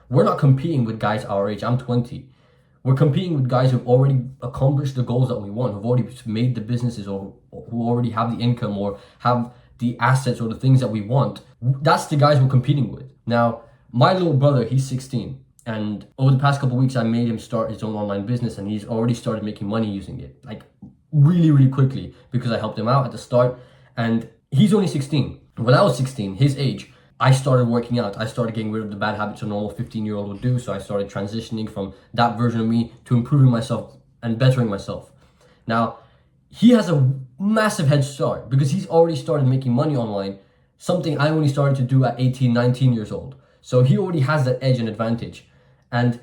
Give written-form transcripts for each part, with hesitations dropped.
We're not competing with guys our age. I'm 20. We're competing with guys who've already accomplished the goals that we want, who've already made the businesses, or who already have the income or have the assets or the things that we want. That's the guys we're competing with. Now, my little brother, he's 16. And over the past couple of weeks, I made him start his own online business, and he's already started making money using it. Like really, really quickly, because I helped him out at the start. And he's only 16. When I was 16, his age, I started working out. I started getting rid of the bad habits a normal 15-year-old would do. So I started transitioning from that version of me to improving myself and bettering myself. Now, he has a massive head start because he's already started making money online, something I only started to do at 18, 19 years old. So he already has that edge and advantage. And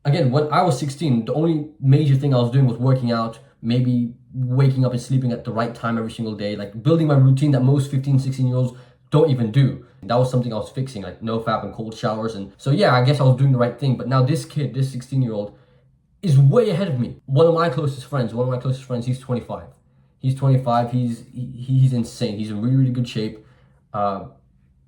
again, when I was 16, the only major thing I was doing was working out, maybe waking up and sleeping at the right time every single day, like building my routine that most 15, 16-year-olds don't even do. That was something I was fixing, like no fap and cold showers. And so yeah, I guess I was doing the right thing. But now this kid, this 16-year-old, is way ahead of me. One of my closest friends, he's 25. He's 25, he's insane. He's in really, really good shape.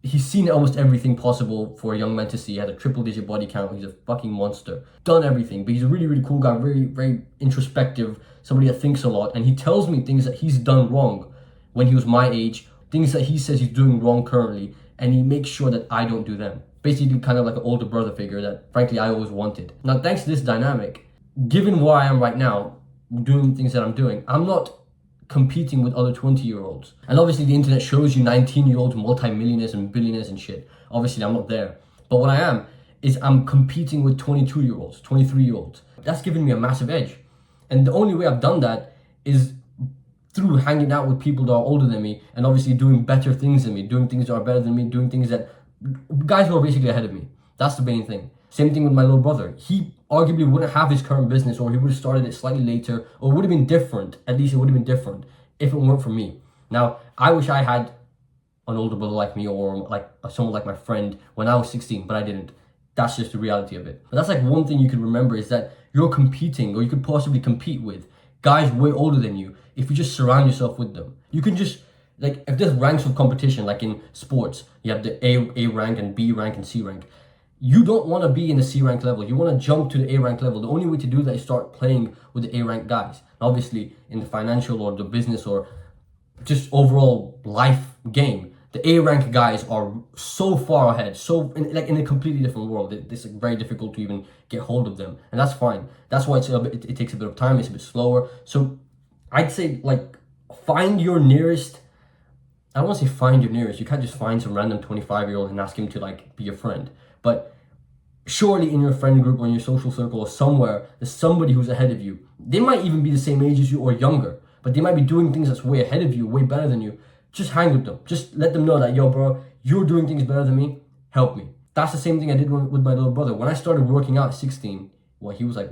He's seen almost everything possible for a young man to see. He had a triple-digit body count. He's a fucking monster. Done everything, but he's a really, really cool guy, very, very introspective, somebody that thinks a lot. And he tells me things that he's done wrong when he was my age, things that he says he's doing wrong currently, and he makes sure that I don't do them. Basically kind of like an older brother figure that, frankly, I always wanted. Now, thanks to this dynamic, given where I am right now, doing things that I'm doing, I'm not competing with other 20-year-olds. And obviously the internet shows you 19-year-olds, multi-millionaires and billionaires and shit. Obviously I'm not there. But what I am is I'm competing with 22-year-olds, 23-year-olds. That's given me a massive edge. And the only way I've done that is through hanging out with people that are older than me and obviously doing better things than me, doing things that are better than me, doing things that guys who are basically ahead of me. That's the main thing. Same thing with my little brother. He arguably wouldn't have his current business, or he would have started it slightly later, or would have been different. At least it would have been different if it weren't for me. Now, I wish I had an older brother like me, or like someone like my friend when I was 16, but I didn't. That's just the reality of it. But that's like one thing you could remember, is that you're competing, or you could possibly compete with guys way older than you if you just surround yourself with them. You can just, like, if there's ranks of competition, like in sports, you have the A rank and B rank and C rank. You don't want to be in the C rank level. You want to jump to the A rank level. The only way to do that is start playing with the A rank guys. Obviously, in the financial or the business or just overall life game, the A rank guys are so far ahead, so in a completely different world. It's like very difficult to even get hold of them, and that's fine. That's why it takes a bit of time. It's a bit slower. So I'd say, like, find your nearest. I don't want to say find your nearest. You can't just find some random 25-year-old and ask him to, like, be your friend. But surely in your friend group or in your social circle or somewhere, there's somebody who's ahead of you. They might even be the same age as you or younger, but they might be doing things that's way ahead of you, way better than you. Just hang with them. Just let them know that, yo, bro, you're doing things better than me. Help me. That's the same thing I did with my little brother. When I started working out at 16, he was like,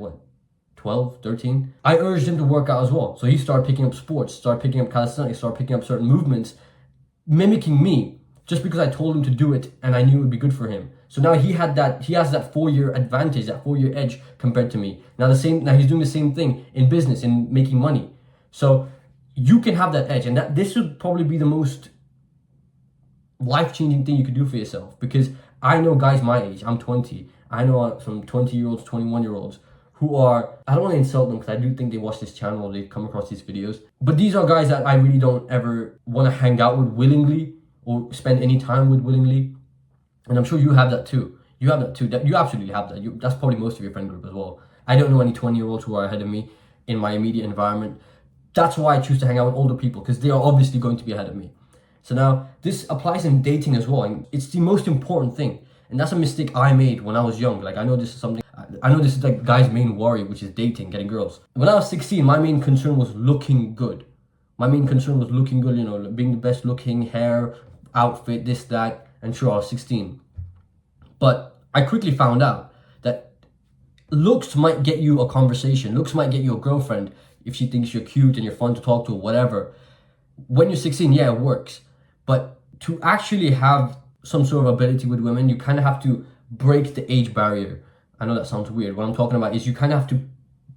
12, 13? I urged him to work out as well. So he started picking up sports, started picking up calisthenics, started picking up certain movements, mimicking me, just because I told him to do it and I knew it would be good for him. So now he has that 4-year advantage, that 4-year edge compared to me. Now he's doing the same thing in business, in making money. So you can have that edge, and this would probably be the most life-changing thing you could do for yourself, because I know guys my age, I'm 20, I know some 20-year-olds, 21-year-olds who are, I don't want to insult them because I do think they watch this channel or they come across these videos, but these are guys that I really don't ever want to hang out with willingly or spend any time with willingly. And I'm sure you have that too. You have that too. You absolutely have that. That's probably most of your friend group as well. I don't know any 20-year-olds who are ahead of me in my immediate environment. That's why I choose to hang out with older people, because they are obviously going to be ahead of me. So now this applies in dating as well, and it's the most important thing. And that's a mistake I made when I was young. Like, I know this is like guys' main worry, which is dating, getting girls. When I was 16, my main concern was looking good. Being the best looking, hair, outfit, this, that. And sure, I was 16. But I quickly found out that looks might get you a conversation. Looks might get you a girlfriend if she thinks you're cute and you're fun to talk to or whatever. When you're 16, yeah, it works. But to actually have some sort of ability with women, you kind of have to break the age barrier. I know that sounds weird. What I'm talking about is you kind of have to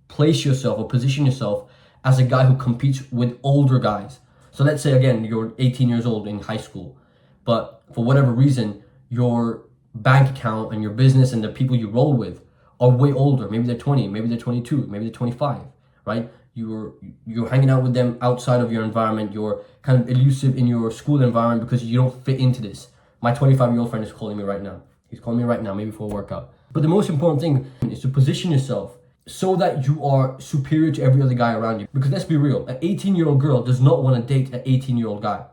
place yourself or position yourself as a guy who competes with older guys. So let's say, again, you're 18 years old in high school, but for whatever reason, you're bank account and your business and the people you roll with are way older. Maybe they're 20, maybe they're 22, maybe they're 25, right? You're hanging out with them outside of your environment. You're kind of elusive in your school environment because you don't fit into this. My 25-year-old friend is calling me right now. He's calling me right now, maybe for a workout. But the most important thing is to position yourself so that you are superior to every other guy around you. Because let's be real, an 18-year-old girl does not want to date an 18-year-old guy.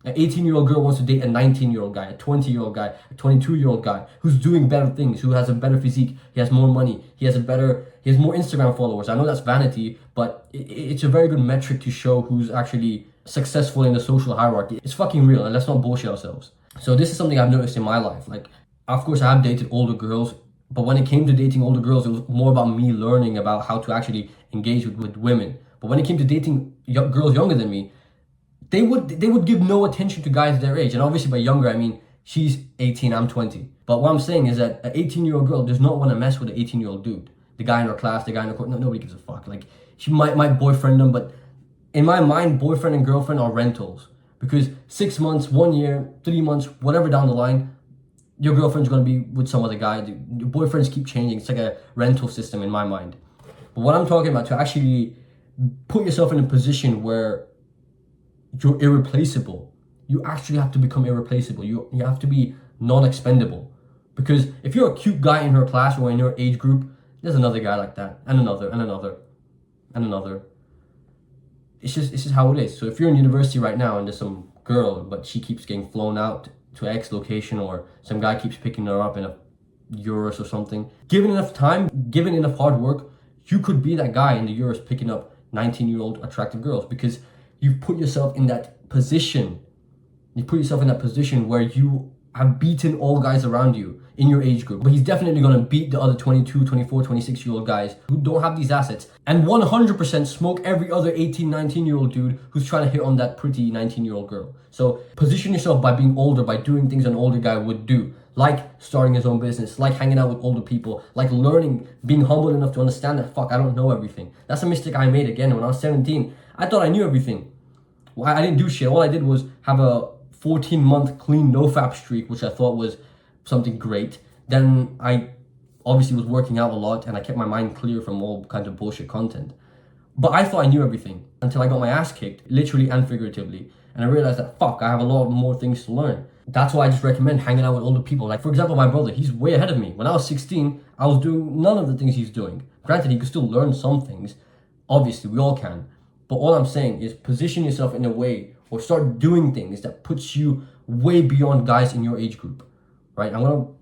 An 18-year-old girl wants to date a 19-year-old guy, a 20-year-old guy, a 22-year-old guy who's doing better things, who has a better physique, he has more money, he has more Instagram followers. I know that's vanity, but it's a very good metric to show who's actually successful in the social hierarchy. It's fucking real, and let's not bullshit ourselves. So this is something I've noticed in my life. Like, of course, I have dated older girls, but when it came to dating older girls, it was more about me learning about how to actually engage with women. But when it came to dating girls younger than me, they would give no attention to guys their age. And obviously by younger, I mean, she's 18, I'm 20. But what I'm saying is that an 18-year-old girl does not want to mess with an 18-year-old dude. The guy in her class, the guy in her course, no, nobody gives a fuck. Like, she might boyfriend them, but in my mind, boyfriend and girlfriend are rentals. Because 6 months, 1 year, 3 months, whatever down the line, your girlfriend's going to be with some other guy. Your boyfriends keep changing. It's like a rental system in my mind. But what I'm talking about, to actually put yourself in a position where you're irreplaceable. You actually have to become irreplaceable. You have to be non-expendable. Because if you're a cute guy in her class or in your age group, there's another guy like that, and another, and another, and another. It's just how it is. So if you're in university right now and there's some girl, but she keeps getting flown out to X location, or some guy keeps picking her up in a Urus or something, given enough time, given enough hard work, you could be that guy in the Urus picking up 19-year-old attractive girls, because you've put yourself in that position. You put yourself in that position where you have beaten all guys around you in your age group. But he's definitely going to beat the other 22, 24, 26-year-old guys who don't have these assets, and 100% smoke every other 18, 19-year-old dude who's trying to hit on that pretty 19-year-old girl. So position yourself by being older, by doing things an older guy would do. Like starting his own business, like hanging out with older people, like learning, being humble enough to understand that, fuck, I don't know everything. That's a mistake I made again when I was 17. I thought I knew everything. Well, I didn't do shit. All I did was have a 14-month clean no-fap streak, which I thought was something great. Then I obviously was working out a lot, and I kept my mind clear from all kinds of bullshit content. But I thought I knew everything until I got my ass kicked, literally and figuratively. And I realized that, fuck, I have a lot more things to learn. That's why I just recommend hanging out with older people. Like, for example, my brother, he's way ahead of me. When I was 16, I was doing none of the things he's doing. Granted, he could still learn some things. Obviously, we all can. But all I'm saying is position yourself in a way, or start doing things that puts you way beyond guys in your age group, right? I'm going to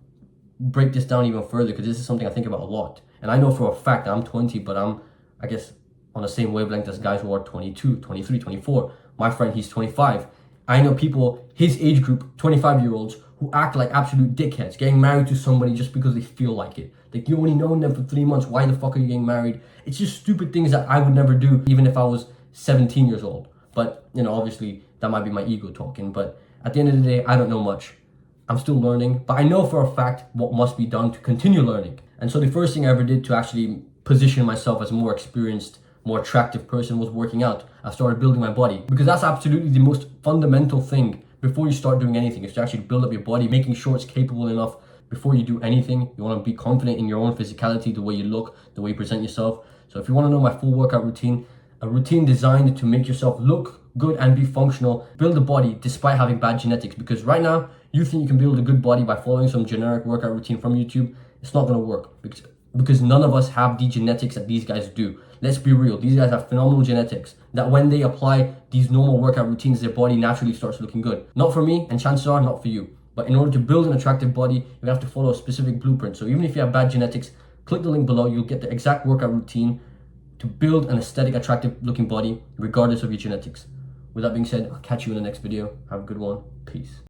break this down even further, because this is something I think about a lot. And I know for a fact I'm 20, but I'm, I guess, on the same wavelength as guys who are 22, 23, 24. My friend, he's 25. I know people, his age group, 25-year-olds, who act like absolute dickheads, getting married to somebody just because they feel like it. Like, you only known them for 3 months, why the fuck are you getting married? It's just stupid things that I would never do, even if I was 17 years old. But, you know, obviously, that might be my ego talking. But at the end of the day, I don't know much. I'm still learning, but I know for a fact what must be done to continue learning. And so the first thing I ever did to actually position myself as a more experienced, more attractive person was working out. I started building my body, because that's absolutely the most fundamental thing before you start doing anything, is to actually build up your body, making sure it's capable enough before you do anything. You want to be confident in your own physicality, the way you look, the way you present yourself. So if you want to know my full workout routine, a routine designed to make yourself look good and be functional, build a body despite having bad genetics. Because right now, you think you can build a good body by following some generic workout routine from YouTube. It's not going to work, because none of us have the genetics that these guys do. Let's be real, these guys have phenomenal genetics that when they apply these normal workout routines, their body naturally starts looking good. Not for me, and chances are not for you. But in order to build an attractive body, you have to follow a specific blueprint. So even if you have bad genetics, click the link below, you'll get the exact workout routine to build an aesthetic, attractive looking body, regardless of your genetics. With that being said, I'll catch you in the next video. Have a good one. Peace.